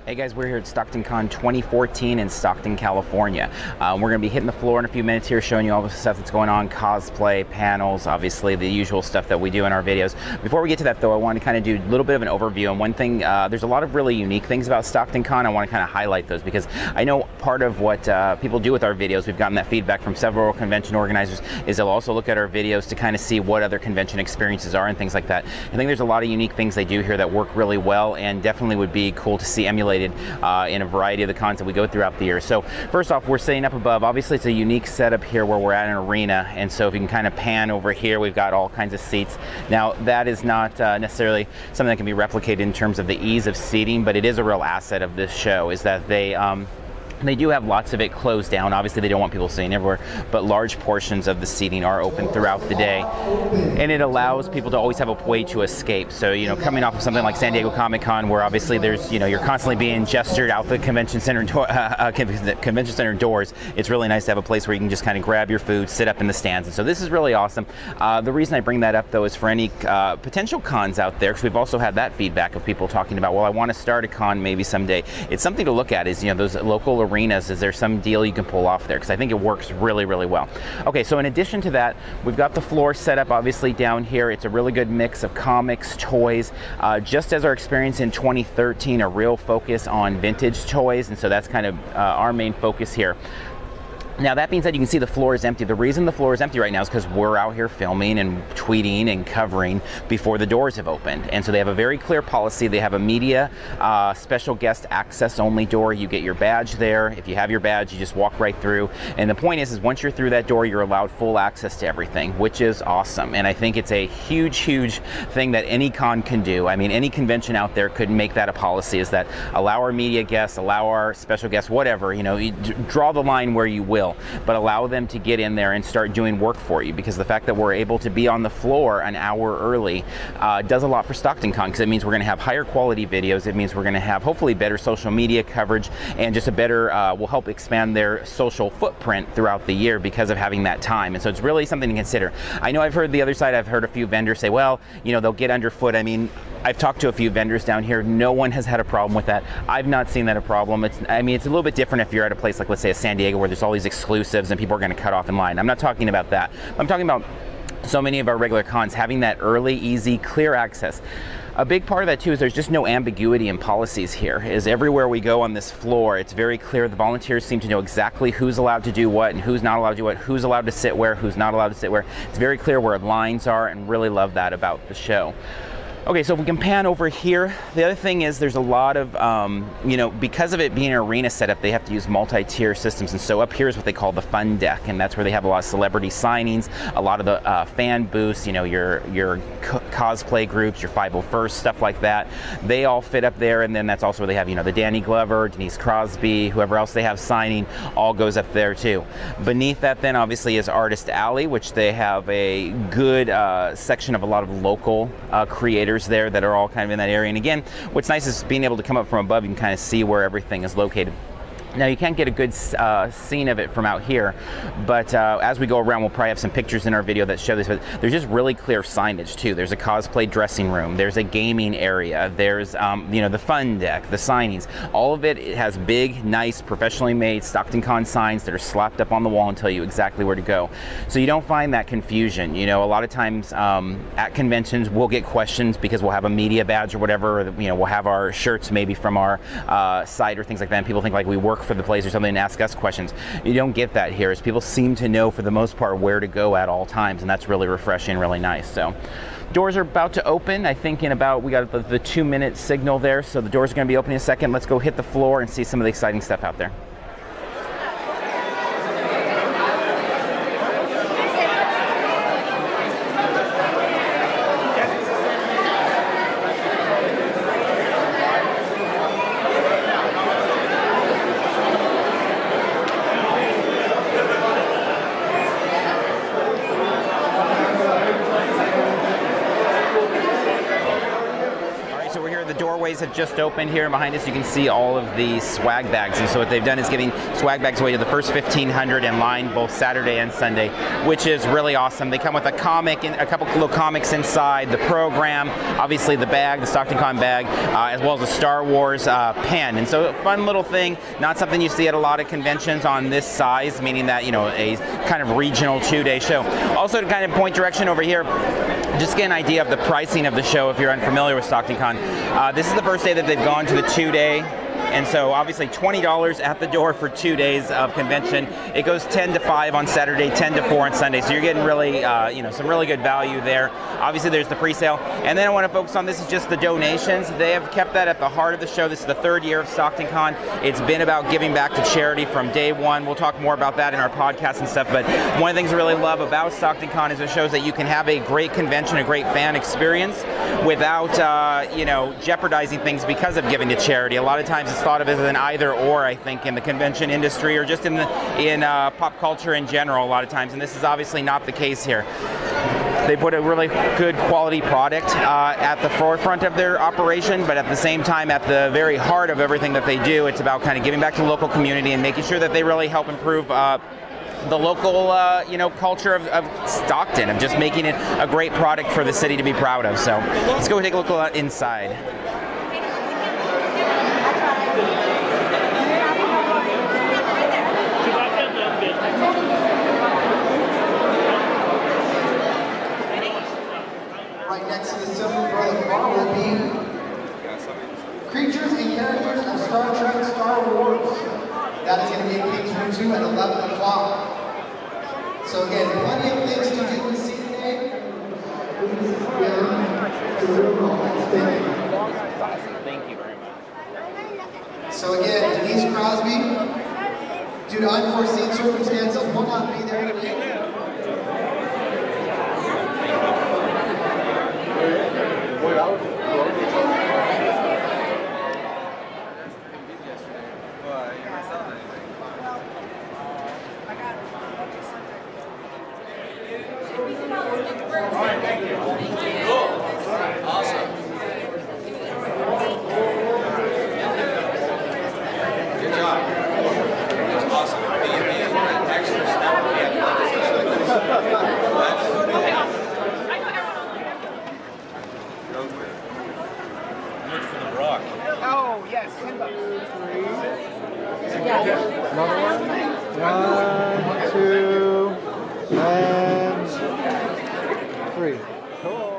Hey guys, we're here at StocktonCon 2014 in Stockton, California. We're going to be hitting the floor in a few minutes here, showing you all the stuff that's going on, cosplay, panels, obviously the usual stuff that we do in our videos. Before we get to that though, I want to kind of do a little bit of an overview. And one thing, there's a lot of really unique things about StocktonCon. I want to kind of highlight those because I know part of what people do with our videos, we've gotten that feedback from several convention organizers, is they'll also look at our videos to kind of see what other convention experiences are and things like that. I think there's a lot of unique things they do here that work really well and definitely would be cool to see emulated in a variety of the cons that we go throughout the year. So first off, we're sitting up above. Obviously it's a unique setup here where we're at an arena, and so if you can kind of pan over here, we've got all kinds of seats. Now that is not necessarily something that can be replicated in terms of the ease of seating, but it is a real asset of this show, is that they do have lots of it closed down. Obviously they don't want people sitting everywhere, but large portions of the seating are open throughout the day, and it allows people to always have a way to escape. So, you know, coming off of something like San Diego Comic-Con, where obviously there's, you know, you're constantly being gestured out the convention center doors, it's really nice to have a place where you can just kind of grab your food, sit up in the stands. And so this is really awesome. The reason I bring that up though is for any potential cons out there, because we've also had that feedback of people talking about, well, I want to start a con maybe someday. It's something to look at, is, you know, those local arenas, is there some deal you can pull off there? Because I think it works really, really well. Okay, so in addition to that, we've got the floor set up obviously down here. It's a really good mix of comics, toys, just as our experience in 2013, a real focus on vintage toys, and so that's kind of our main focus here. Now that being said, you can see the floor is empty. The reason the floor is empty right now is because we're out here filming and tweeting and covering before the doors have opened. And so they have a very clear policy. They have a media special guest access only door. You get your badge there. If you have your badge, you just walk right through. And the point is once you're through that door, you're allowed full access to everything, which is awesome. And I think it's a huge, huge thing that any con can do. I mean, any convention out there could make that a policy, is that allow our media guests, allow our special guests, whatever, you know, you draw the line where you will, but allow them to get in there and start doing work for you, because the fact that we're able to be on the floor an hour early does a lot for StocktonCon, because it means we're going to have higher quality videos. It means we're going to have hopefully better social media coverage, and just a better, will help expand their social footprint throughout the year because of having that time. And so it's really something to consider. I know I've heard the other side, I've heard a few vendors say, well, you know, they'll get underfoot. I mean, I've talked to a few vendors down here. No one has had a problem with that. I've not seen that a problem. I mean, it's a little bit different if you're at a place like, let's say, a San Diego, where there's all these exclusives and people are going to cut off in line. I'm not talking about that. I'm talking about so many of our regular cons having that early, easy, clear access. A big part of that too is there's just no ambiguity in policies here. Is everywhere we go on this floor, it's very clear. The volunteers seem to know exactly who's allowed to do what and who's not allowed to do what, who's allowed to sit where, who's not allowed to sit where. It's very clear where lines are, and really love that about the show. Okay, so if we can pan over here, the other thing is there's a lot of, you know, because of it being an arena setup, they have to use multi-tier systems. And so up here is what they call the fun deck, and that's where they have a lot of celebrity signings, a lot of the fan booths, you know, your cosplay groups, your 501st, stuff like that. They all fit up there, and then that's also where they have, you know, the Danny Glover, Denise Crosby, whoever else they have signing, all goes up there too. Beneath that then obviously is Artist Alley, which they have a good section of a lot of local creators there that are all kind of in that area. And again, what's nice is being able to come up from above, you can kind of see where everything is located. Now you can't get a good scene of it from out here, but as we go around, we'll probably have some pictures in our video that show this, but there's just really clear signage too. There's a cosplay dressing room, there's a gaming area, there's you know, the fun deck, the signings, all of it has big, nice, professionally made StocktonCon signs that are slapped up on the wall and tell you exactly where to go. So you don't find that confusion. You know, a lot of times at conventions, we'll get questions because we'll have a media badge or whatever, or, you know, we'll have our shirts maybe from our site or things like that, and people think like we work for the place or something and ask us questions. You don't get that here, as people seem to know for the most part where to go at all times, and that's really refreshing, really nice. So doors are about to open. I think in about, we got the 2-minute signal there, so the doors are going to be opening in a second. Let's go hit the floor and see some of the exciting stuff out there. guys have just opened here. Behind us you can see all of the swag bags, and so what they've done is giving swag bags away to the first 1,500 in line both Saturday and Sunday, which is really awesome. They come with a comic and a couple little comics inside, the program, obviously the bag, the StocktonCon bag, as well as a Star Wars pen. And so a fun little thing, not something you see at a lot of conventions on this size, meaning that, you know, a kind of regional 2-day show. Also, to kind of point direction over here, just get an idea of the pricing of the show if you're unfamiliar with StocktonCon. This is the first day that they've gone to the 2-day. And so obviously $20 at the door for 2 days of convention. It goes 10 to 5 on Saturday, 10 to 4 on Sunday. So you're getting really, you know, some really good value there. Obviously there's the pre-sale. And then I want to focus on, this is just the donations. They have kept that at the heart of the show. This is the 3rd year of StocktonCon. It's been about giving back to charity from day one. We'll talk more about that in our podcast and stuff. But one of the things I really love about StocktonCon is it shows that you can have a great convention, a great fan experience without, you know, jeopardizing things because of giving to charity. A lot of times it's thought of as an either or, I think, in the convention industry or just in pop culture in general a lot of times, and this is obviously not the case here. They put a really good quality product at the forefront of their operation, but at the same time, at the very heart of everything that they do, it's about kind of giving back to the local community and making sure that they really help improve the local, you know, culture of Stockton, of just making it a great product for the city to be proud of. So let's go take a look inside. Right next to the silver umbrella car will be creatures and characters of Star Trek, Star Wars. That is going to be in King's Room 2 at 11 o'clock. So again, plenty of things to do and see today. Thank you very much. So again, Denise Crosby, due to unforeseen circumstances, will not be there today. Oh, yes, $10. Another one? 1, 2, and 3. Cool.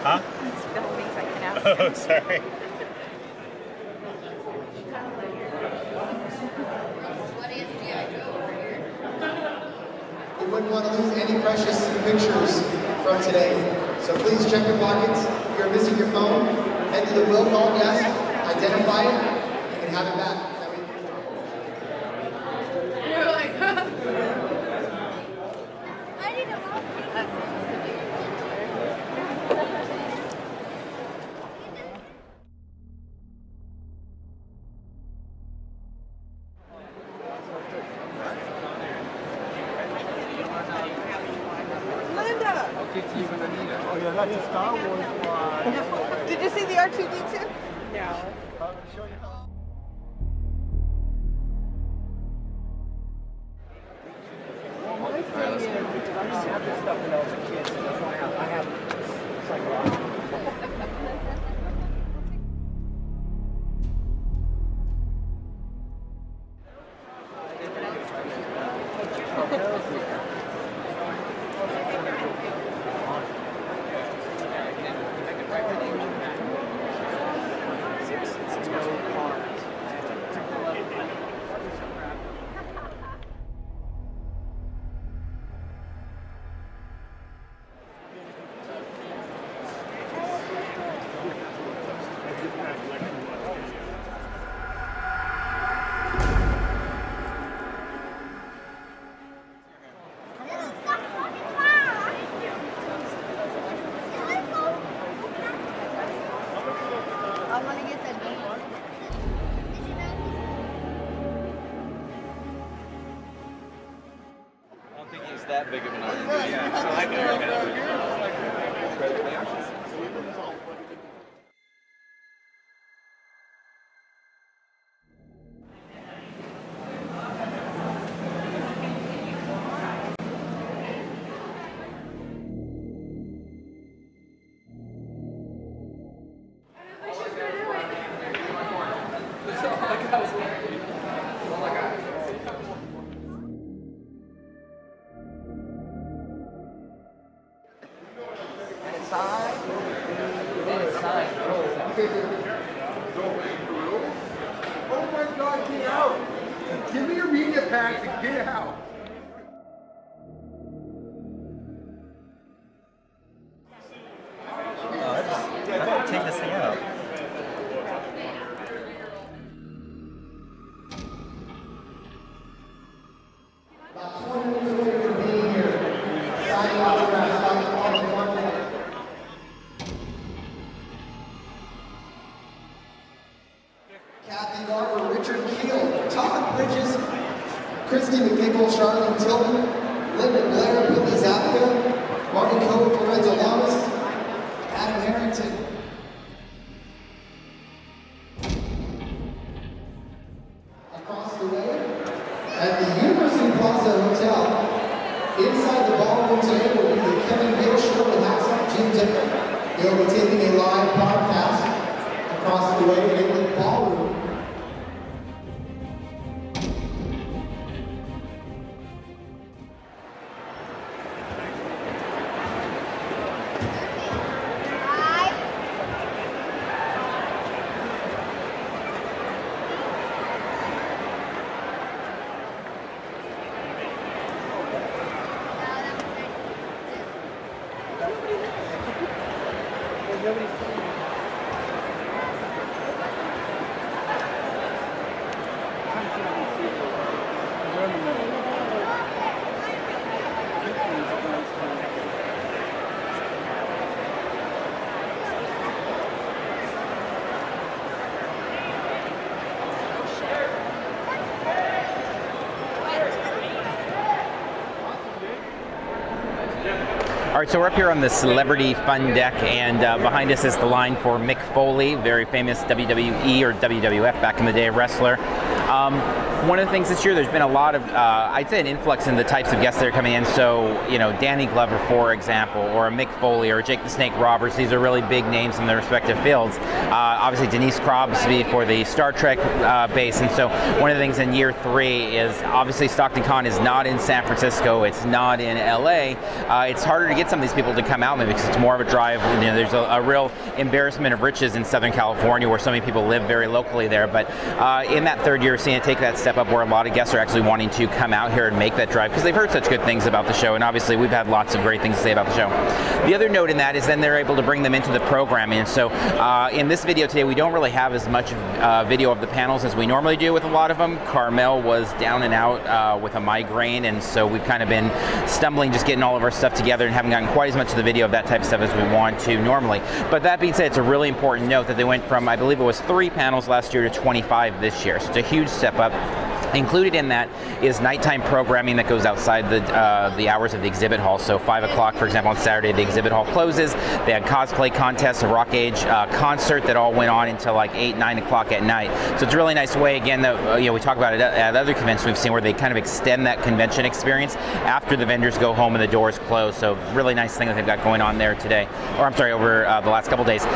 Huh? Oh, sorry. You wouldn't want to lose any precious pictures from today. So please check your pockets. If you're missing your phone, head to the will call desk, identify it, you can have it back. You're like, I need a mom. Oh yeah, that's a Star Wars one. Did you see the R2-D2? No. Show you how. Well, my thing is, because I used to have this stuff when I was a kid, so that's why I have it's like no that big of an argument. Yeah, I can. Oh my God, get out! Give me your media packs and get out! Take this thing out. About 20 minutes away from being here. Signing autographs, signing autographs. Kathy Garver, Richard Keel, Todd Bridges, Christy McNichol, Charlene Tilton, Linda Blair, Billy Zapka, Martin Code, Lorenzo Lamas, Adam Harrington. Across the way, at the University Plaza Hotel, inside the ballroom today will be the Kevin Hale Show with Hacksaw Jim Dickman. They'll be taking a live podcast across the way in the ballroom. All right, so we're up here on the Celebrity Fun Deck, and behind us is the line for Mick Foley, very famous WWE or WWF back in the day wrestler. One of the things this year, there's been a lot of, I'd say, an influx in the types of guests that are coming in. So, you know, Danny Glover, for example, or a Mick Foley, or Jake the Snake Roberts. These are really big names in their respective fields. Obviously, Denise Crosby for the Star Trek base. And so, one of the things in year 3 is obviously StocktonCon is not in San Francisco. It's not in LA. It's harder to get some of these people to come out, maybe because it's more of a drive. You know, there's a real embarrassment of riches in Southern California, where so many people live very locally there. But in that third year, seeing it take that step up, where a lot of guests are actually wanting to come out here and make that drive because they've heard such good things about the show, and obviously we've had lots of great things to say about the show. The other note in that is then they're able to bring them into the programming, and so in this video today we don't really have as much video of the panels as we normally do with a lot of them. Carmel was down and out with a migraine, and so we've kind of been stumbling just getting all of our stuff together and haven't gotten quite as much of the video of that type of stuff as we want to normally. But that being said, it's a really important note that they went from, I believe it was 3 panels last year to 25 this year, so it's a huge step up. Included in that is nighttime programming that goes outside the hours of the exhibit hall. So 5 o'clock, for example, on Saturday, the exhibit hall closes. They had cosplay contests, a Rock Age concert that all went on until like 8, 9 o'clock at night. So it's a really nice way, again, that you know, we talk about it at other conventions we've seen, where they kind of extend that convention experience after the vendors go home and the doors close. So really nice thing that they've got going on there today, or I'm sorry, over the last couple days.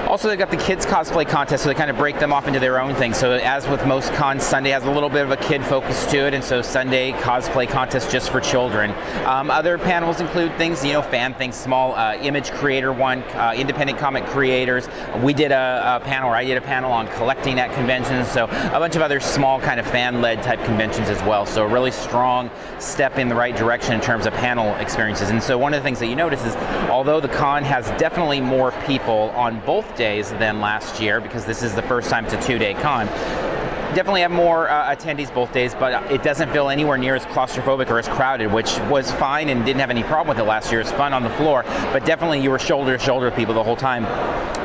Also, they've got the kids cosplay contest, so they kind of break them off into their own thing. So as with most cons, Sunday has a little bit of a kid focus to it, and so Sunday cosplay contest just for children. Other panels include things, you know, fan things, small image creator one, independent comic creators. We did a panel, or I did a panel on collecting at conventions, so a bunch of other small kind of fan-led type conventions as well. So a really strong step in the right direction in terms of panel experiences. And so one of the things that you notice is, although the con has definitely more people on both days than last year, because this is the first time it's a 2-day con, definitely have more attendees both days, but it doesn't feel anywhere near as claustrophobic or as crowded, which was fine and didn't have any problem with it last year. It's fun on the floor, but definitely you were shoulder to shoulder with people the whole time.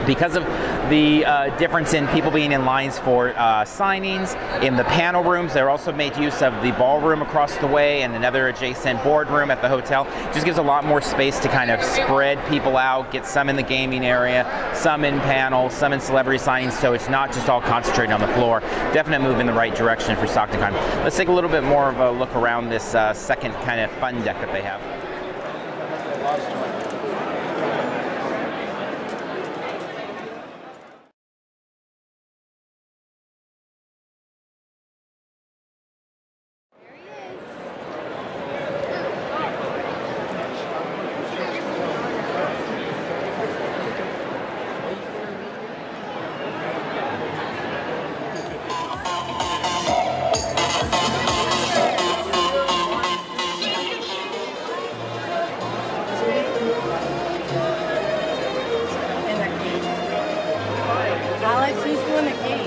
Because of the difference in people being in lines for signings, in the panel rooms, they're also made use of the ballroom across the way and another adjacent boardroom at the hotel. Just gives a lot more space to kind of spread people out, get some in the gaming area, some in panels, some in celebrity signings, so it's not just all concentrated on the floor. Definite move in the right direction for StocktonCon. Let's take a little bit more of a look around this second kind of fun deck that they have. Alex, who's doing the cage?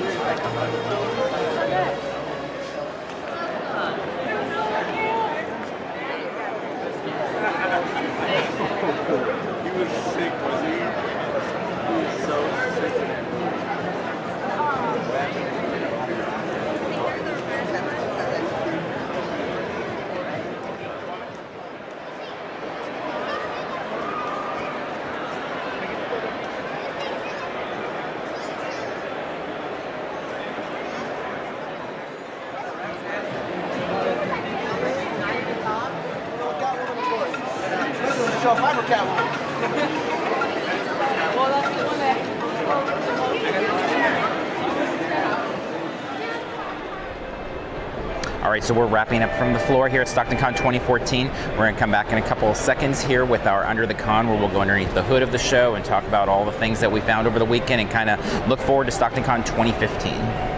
He was sick, was he? He was so sick. Show fiber cat All right, so we're wrapping up from the floor here at StocktonCon 2014. We're going to come back in a couple of seconds here with our Under the Con, where we'll go underneath the hood of the show and talk about all the things that we found over the weekend and kind of look forward to StocktonCon 2015.